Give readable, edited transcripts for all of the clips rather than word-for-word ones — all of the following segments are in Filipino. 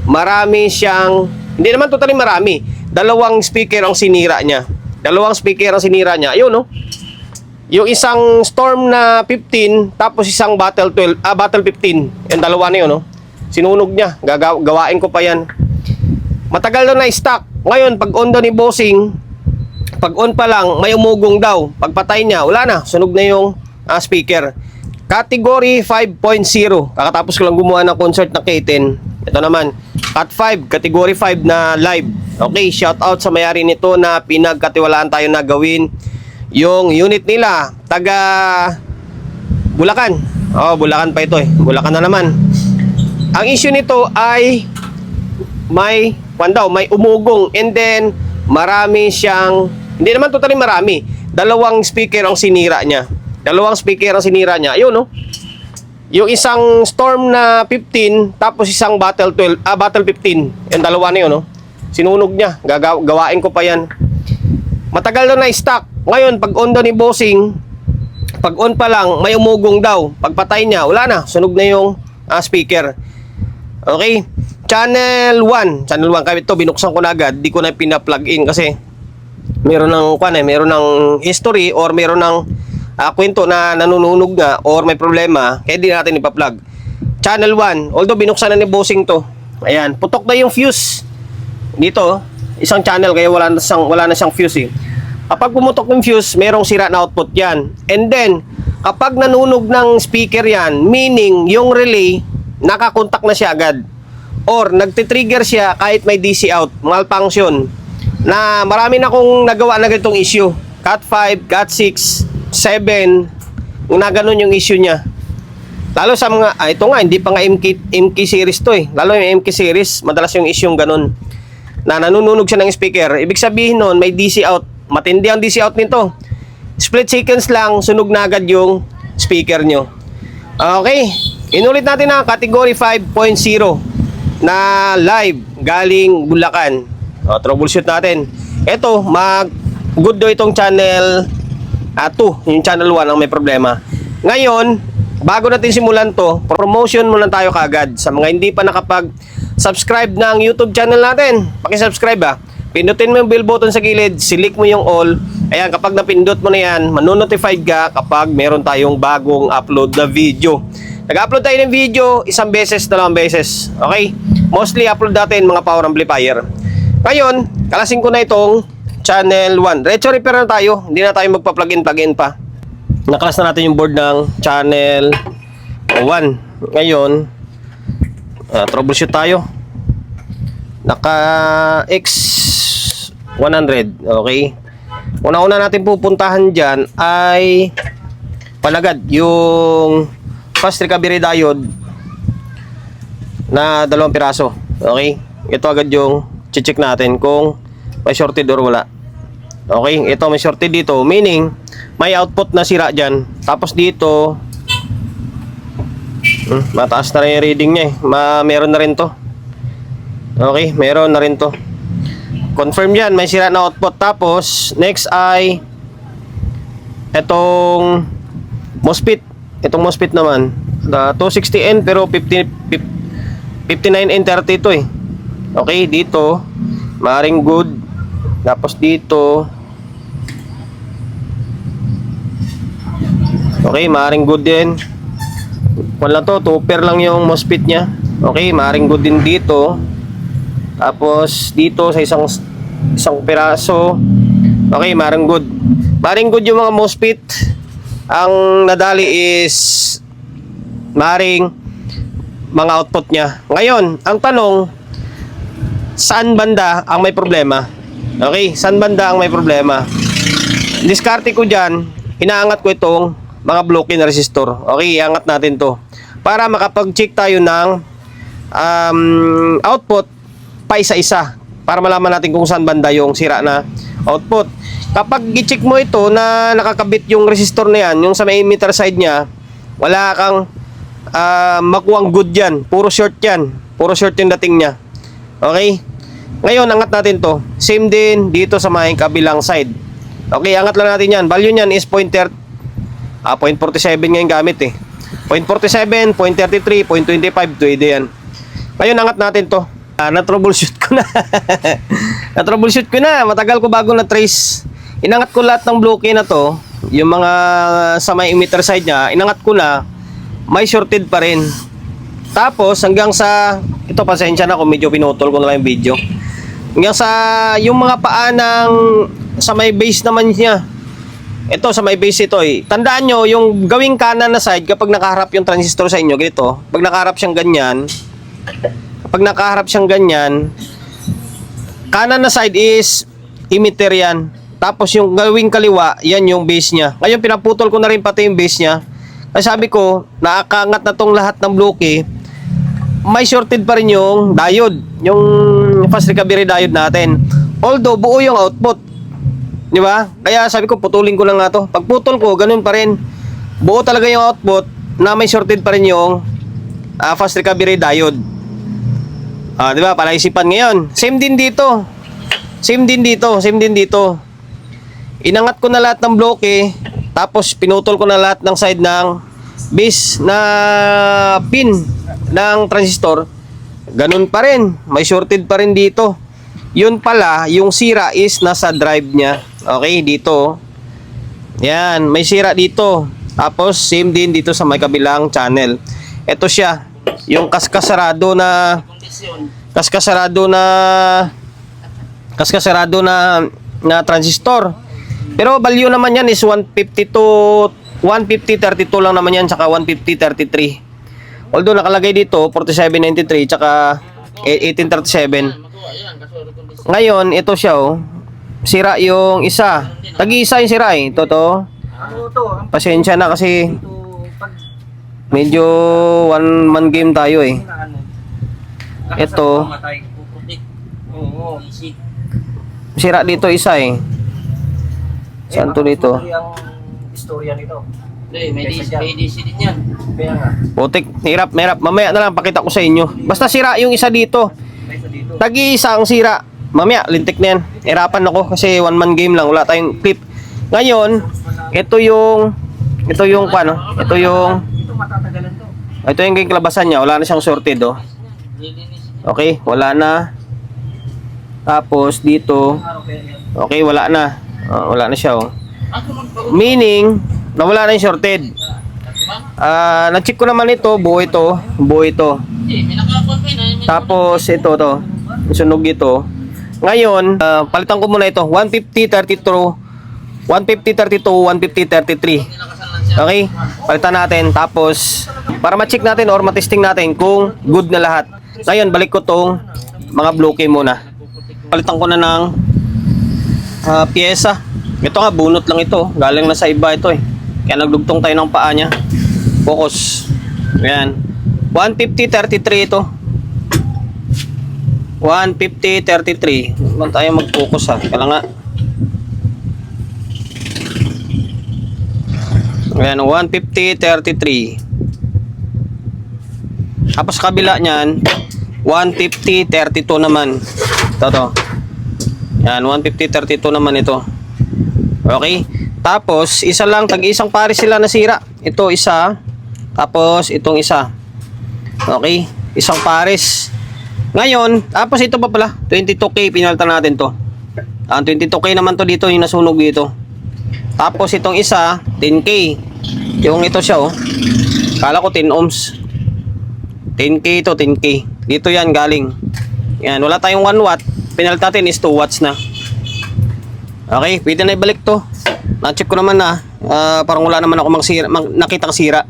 marami siyang, hindi naman totally marami, dalawang speaker ang sinira niya. Ayun, no? Yung isang Storm na 15, tapos isang Battle 15. Yung dalawa na yun, no? Sinunog niya. Gawain ko pa yan. Matagal na na-stock. Ngayon, pag on daw ni Bossing, pag on pa lang, may umugong daw. Pagpatay niya, wala na. Sunog na yung speaker. Category 5.0. Kakatapos ko lang gumawa ng concert na K10. Ito naman, Cat 5, Category 5 na live. Okay, shout out sa may-ari nito na pinagkatiwalaan tayo na gawin yung unit nila. Taga Bulacan. Oh, Bulacan pa ito eh. Bulacan na naman. Ang issue nito ay may umugong, and then marami siyang, hindi naman totally marami, dalawang speaker ang sinira niya. Ayun, no? Yung isang Storm na 15, tapos isang Battle 15. Yung dalawa na yun, no? Sinunog niya. Gawain ko pa yan. Matagal na na-stock. Ngayon, pag on daw ni Bossing, pag on pa lang, may umugong daw. Pagpatay niya, wala na. Sunog na yung speaker. Okay? Channel 1. Kaya ito, binuksan ko na agad. Di ko na pina-plug in kasi meron ng history or meron ng kwento na nanununog nga or may problema. Kaya di natin ipa-plug. Channel 1. Although binuksan na ni Bossing to. Ayan. Putok na yung fuse. Dito, isang channel kaya wala na siyang fuse eh. Kapag pumutok ng fuse, merong sira na output yan. And then, kapag nanunog ng speaker yan, meaning yung relay, nakakontak na siya agad. Or nagtitrigger siya kahit may DC out, malfunction. Na marami na akong nagawa na ganitong issue. Cat 5, Cat 6, 7, na ganun yung issue niya. Lalo sa mga, ito nga, hindi pa nga MK series to eh. Lalo yung MK series, madalas yung issue yung ganun. Na nanununog siya ng speaker. Ibig sabihin nun, may DC out. Matindi ang DC out nito. Split seconds lang, sunog na agad yung speaker nyo. Okay. Inulit natin ang category 5.0 na live galing Bulacan. Troubleshoot natin. Ito, good do itong channel 2. Yung channel 1 ang may problema. Ngayon, bago natin simulan to, promotion muna tayo kaagad. Sa mga hindi pa nakapag-subscribe ng YouTube channel natin, pakisubscribe ha. Pindutin mo yung bell button sa gilid, select mo yung all. Ayan, kapag napindot mo na yan, manonotified ka kapag meron tayong bagong upload na video. Nag-upload tayo ng video, isang beses, dalawang beses. Okay? Mostly upload natin mga power amplifier. Ngayon, kalasin ko na itong channel 1. Retro repair na tayo. Hindi na tayo magpa-plug-in pa. Nakalas na natin yung board ng channel 1. Ngayon, troubleshoot tayo. Naka X100. Okay? Una-una natin pupuntahan dyan ay palagad yung fast recovery diode na 2 piraso. Okay? Ito agad yung check natin kung may shorted or wala. Okay? Ito may shorted dito. Meaning, may output na sira dyan. Tapos dito, mataas na rin yung reading niya eh. Meron na rin to. Okay? Meron na rin to. Confirm yan. May sira na output. Tapos, next ay itong MOSFET. Itong MOSFET naman. 260N pero 59N30 ito eh. Okay, dito maring good. Tapos dito okay, maring good din. Wala to, 2 pair lang yung MOSFET nya. Okay, maring good din dito. Tapos dito sa isang piraso. Okay, maring good. Maring good yung mga MOSFET. Ang nadali is maring mga output nya. Ngayon, ang tanong, saan banda ang may problema? Okay, saan banda ang may problema? Diskarte ko dyan, inaangat ko itong mga block-in resistor. Okay, iangat natin to para makapag-check tayo ng output pa isa-isa para malaman natin kung saan banda yung sira na output. Kapag i-check mo ito na nakakabit yung resistor na yan, yung sa may emitter side nya, wala kang makuwang good yan. Puro short yan. Puro short yung dating nya. Okay? Ngayon, angat natin to. Same din dito sa may kabilang side. Okay, angat lang natin yan. Value nyan is 0.47 ngayon gamit eh. 0.47, 0.33, 0.25, pwede yan. Ngayon, angat natin to. Na-troubleshoot ko na. Na-troubleshoot ko na. Matagal ko bago na-trace. Inangat ko lahat ng bloke na to. Yung mga sa may emitter side niya, inangat ko na. May shorted pa rin. Tapos hanggang sa, ito pasensya na kung medyo pinutol ko na lang yung video. Hanggang sa yung mga paa ng sa may base naman niya. Ito sa may base ito eh. Tandaan nyo, yung gawing kanan na side, kapag nakaharap yung transistor sa inyo, ganito. Pag nakaharap siyang ganyan, kanan na side is emitter yan. Tapos yung gawing kaliwa, yan yung base niya. Ngayon pinaputol ko na rin pati yung base niya. Kasi sabi ko, nakakangat na tong lahat ng bloke. May shorted pa rin yung diode, yung fast recovery diode natin. Although buo yung output. Di ba? Kaya sabi ko, putulin ko lang nga to. Pag putol ko, ganun pa rin. Buo talaga yung output na may shorted pa rin yung fast recovery diode. Di ba? Palaisipan ngayon. Same din dito. Inangat ko na lahat ng bloke, tapos pinutol ko na lahat ng side ng base na pin ng transistor. Ganun pa rin. May shorted pa rin dito. Yun pala, yung sira is nasa drive niya. Okay, dito. Yan, may sira dito. Tapos, same din dito sa may kabilang channel. Ito siya. Yung kaskasarado na transistor. Pero value naman yan is 150 to 150.32 lang naman yan, tsaka 150.33. Although nakalagay dito 47.93 tsaka 18.37. Ngayon, ito siya oh. Sira yung isa. Tag-iisa yung sira eh. Ito. Pasensya na kasi medyo one man game tayo eh. Ito. Sira dito isa eh. Saan to dito? Istorya nito. May DC din yan. Kaya nga. Putik, hirap. Mamaya na lang pakita ko sa inyo. Basta sira yung isa dito. Tag-iisa ang sira. Mamaya, lintik na yan. Hirapan ako kasi one man game lang. Wala tayong clip. Ngayon, ito yung paano? Ito yung game kalabasan niya. Wala na siyang sorted oh. Okay, wala na. Tapos dito. Okay, wala na. Wala na siya oh. Meaning, nawala na yung shorted. Na-check ko naman ito, buo ito. Tapos ito to. Sunog ito. Ngayon, palitan ko muna ito. 150.32, 150.33. Okay? Palitan natin. Tapos, para ma-check natin or ma-testing natin kung good na lahat. Ngayon, balik ko tong mga bloke muna. Palitan ko na ng pyesa. Ito nga, bunot lang ito. Galing na sa iba ito eh. Kaya nagdugtong tayo ng paa niya. Focus. Ayan. 150.33 ito. 150.33. Huwag tayo mag-focus ha. Kaya nga. Ayan, 150.33. Tapos kabila niyan, 150.32 naman. Ito. Ayan, 150.32 naman ito. Okay? Tapos, isa lang, tag-isang pares sila nasira. Ito isa, tapos itong isa. Okay? Isang pares. Ngayon, tapos ito pa pala, 22K, pinalitan natin to. Ang 22K naman to dito, yung nasunog dito. Tapos itong isa, 10K. Yung ito siya oh. Kala ko 10 ohms. 10K ito, 10K. Dito yan galing. Yan, wala tayong 1 watt. Pinalitan natin is 2 watts na. Okay, pwede na ibalik to. Na-check ko naman na. Parang wala naman ako nakitang sira.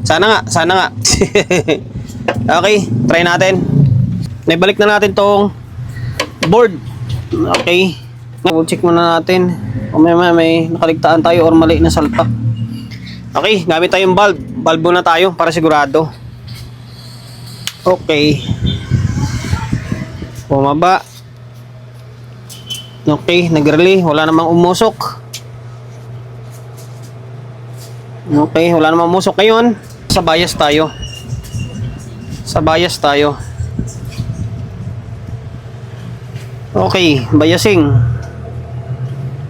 Sana nga. Okay, try natin. Naibalik na natin tong board. Okay. Check muna natin kung may nakaligtaan tayo or mali na salpak. Okay, gamit tayong bulb. Bulb muna tayo para sigurado. Okay. Bumaba. Okay, nag-relay. Wala namang umusok. Okay, wala namang umusok. Ngayon, sa bias tayo. Okay, biasing.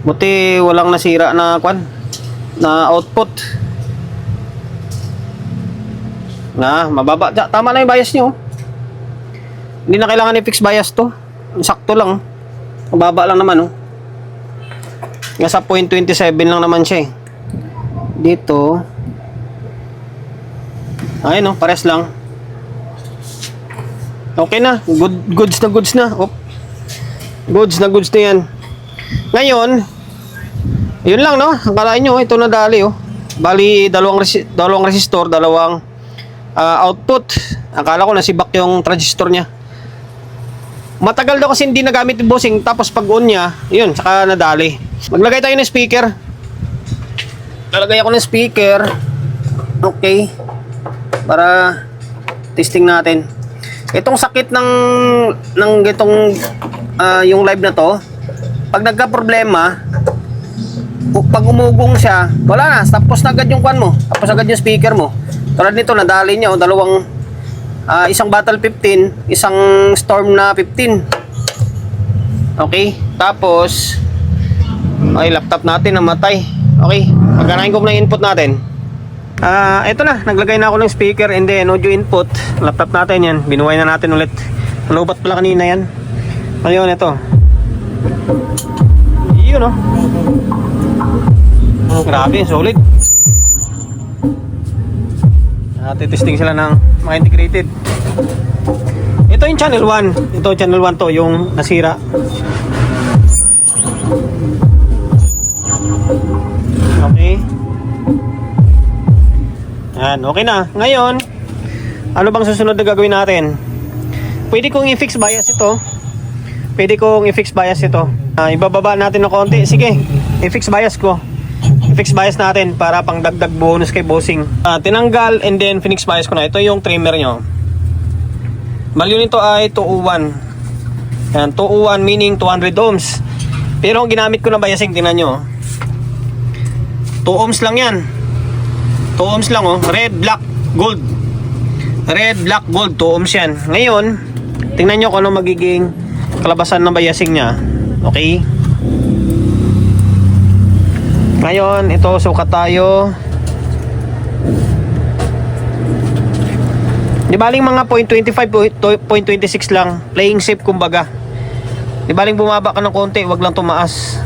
Buti walang nasira na output. Mababa. Tama na yung bias nyo. Hindi na kailangan i-fix bias to. Sakto lang. Mababa lang naman, oh. Nasa 0.27 lang naman siya, eh. Dito. Ayun, oh. Pares lang. Okay na. Goods na. Oh. Goods na yan. Ngayon, yun lang, no? Akalain nyo, ito na dali, oh. Bali, dalawang resistor, dalawang output. Akala ko nasibak yung transistor niya. Matagal daw kasi hindi nagamit yung bossing. Tapos pag on niya, yun, saka nadali. Maglagay tayo ng speaker. Lalagay ako ng speaker. Okay. Para testing natin. Itong sakit ng itong yung live na to, pag nagka-problema, pag umugong siya, wala na, tapos na agad yung kwan mo, tapos agad yung speaker mo. Tulad nito, nadali niya, dalawang isang Battle 15, isang Storm na 15. Okay, tapos ay laptop natin namatay. Okay, pagkanahin ko na input natin. Ito na, naglagay na ako ng speaker and then audio input. Laptop natin yan, binuhay na natin ulit. Nalubat pala kanina yan. Ngayon, ito. Yun, no? Grabe, solid. Testing sila ng mga integrated. Ito yung channel 1. Ito channel 1 to, yung nasira. Okay. Yan, okay na. Ngayon, ano bang susunod na gagawin natin? Pwede kong i-fix bias ito. Ibababa natin ng konti. Sige, i-fix bias ko. I-fix bias natin para pang dagdag bonus kay bossing. Tinanggal and then finix bias ko na. Ito yung trimmer nyo. Value nito ay 201. Yan, 201 meaning 200 ohms. Pero ang ginamit ko na biasing, tingnan nyo. 2 ohms lang yan. 2 ohms lang, oh. Red, black, gold. Red, black, gold. 2 ohms yan. Ngayon, tingnan nyo kung ano magiging kalabasan ng biasing nya. Okay. Ngayon, ito, sukat tayo. Di baling mga 0.25, 0.26 lang. Playing safe kumbaga. Di baling bumaba ka ng konti, wag lang tumaas.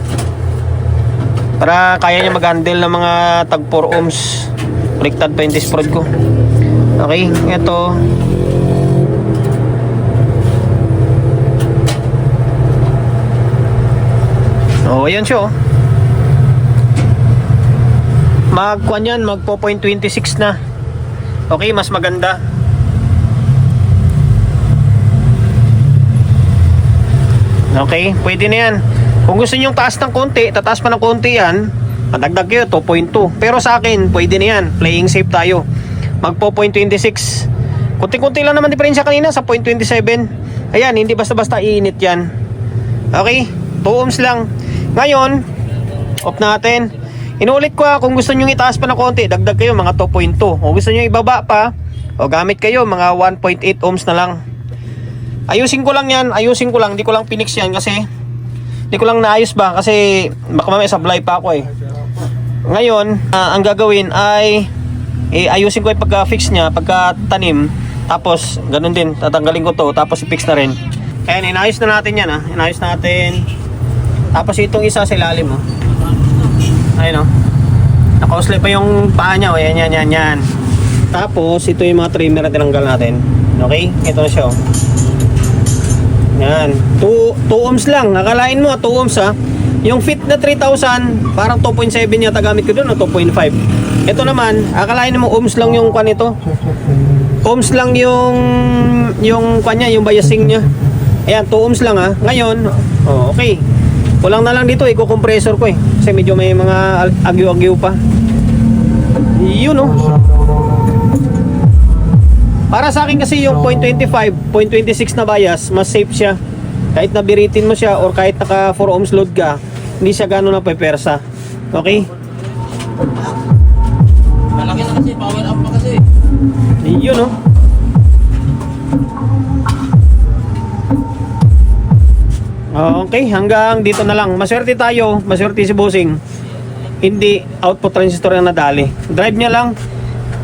Para kaya niya mag-handle ng mga tag 4 ohms. Baliktad pa yung disc prod ko. Okay, ito. Oh, ayan siya, oh. Mag-kuan yan, mag 4.26 na. Okay, mas maganda. Okay, pwede na yan. Kung gusto nyo taas ng konti, tataas pa ng konti yan, madagdag kayo, 2.2. Pero sa akin, pwede na yan. Playing safe tayo. Mag 4.26. Kunti-kunti lang naman diferensya kanina sa 0.27. Ayan, hindi basta-basta iinit yan. Okay, 2 ohms lang. Ngayon, off natin. Inulit ko, kung gusto nyo itaas pa ng konti, dagdag kayo mga 2.2. Kung gusto nyo ibaba pa, o gamit kayo mga 1.8 ohms na lang. Ayusin ko lang yan, hindi ko lang pinix yan kasi hindi ko lang naayos ba kasi baka mamaya sablay pa ako, eh. Ngayon, ang gagawin ay ayusin ko yung pagka-fix nya, pagka-tanim. Tapos, ganun din, tatanggalin ko to, tapos i-fix na rin. Kaya inayos na natin yan, inayos natin. Tapos itong isa sa ilalim, oh. Ayun, oh. Naka-osle pa yung paa nya, oh. Yan. Tapos, ito yung mga trimmer na tinanggal natin. Okay? Ito na siya, oh. Yan. 2 ohms lang. Akalain mo, 2 ohms, ha. Yung fit na 3,000, parang 2.7 yata gamit ko doon, o 2.5. Ito naman, akalain mo, ohms lang yung kwan ito. Ohms lang yung kwan niya, yung biasing niya. Ayan, 2 ohms lang, ha. Ngayon, oh, okay. Kulang na lang dito, i-compressor ko, eh. Kasi medyo may mga agyo-agyo pa. Yun, oh. Para sa akin kasi yung 0.25, 0.26 na bias, mas safe siya. Kahit nabiritin mo siya or kahit naka 4 ohms load ka, hindi siya gano'n na pepersa. Okay? Malaki na kasi, power up pa kasi. Yun, no? Okay, hanggang dito na lang. Maswerte tayo, maswerte si bossing. Hindi output transistor na nadali. Drive niya lang.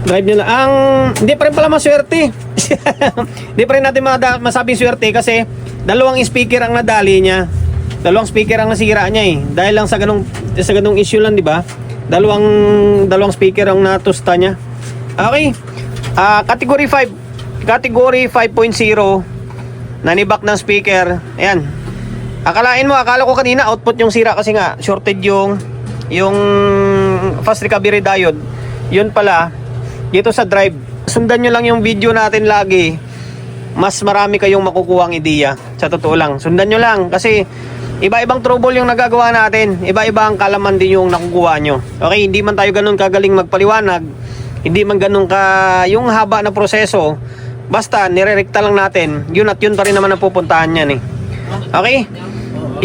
Drive nyo lang. Hindi pa rin pala maswerte. Hindi pa rin natin masabing swerte kasi dalawang speaker ang nadali niya. Dalawang speaker ang nasira niya eh. Dahil lang sa ganung issue lang, di ba? Dalawang speaker ang natusta niya. Okay. Category 5. Category 5.0. Nanibak ng speaker. Ayan. Akala ko kanina output yung sira kasi nga shorted yung fast recovery diode. Yun pala dito sa drive. Sundan nyo lang yung video natin lagi. Mas marami kayong makukuhang ideya. Sa totoo lang. Sundan nyo lang kasi iba-ibang trouble yung nagagawa natin. Iba-iba ang kalaman din yung nakukuha nyo. Okay, hindi man tayo ganun kagaling magpaliwanag. Hindi man ganun yung haba na proseso. Basta nirerekta lang natin. Yun at yun pa rin naman ang pupuntahan yan eh. Okay?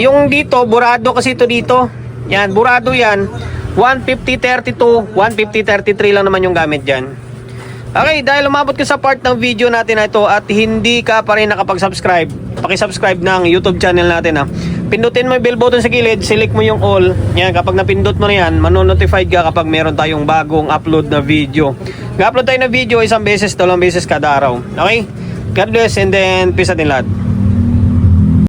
Yung dito, burado kasi ito dito. Yan, burado yan. 150-32, 150-33 lang naman yung gamit dyan. Okay, dahil umabot ka sa part ng video natin na ito at hindi ka pa rin nakapag-subscribe, pakisubscribe ng YouTube channel natin ha. Pindutin mo yung bell button sa gilid, select mo yung all. Yan, kapag napindot mo na yan, manonotified ka kapag meron tayong bagong upload na video. Ga-upload tayo na video isang beses, dalawang beses kada araw. Okay? God bless and then peace atin lahat.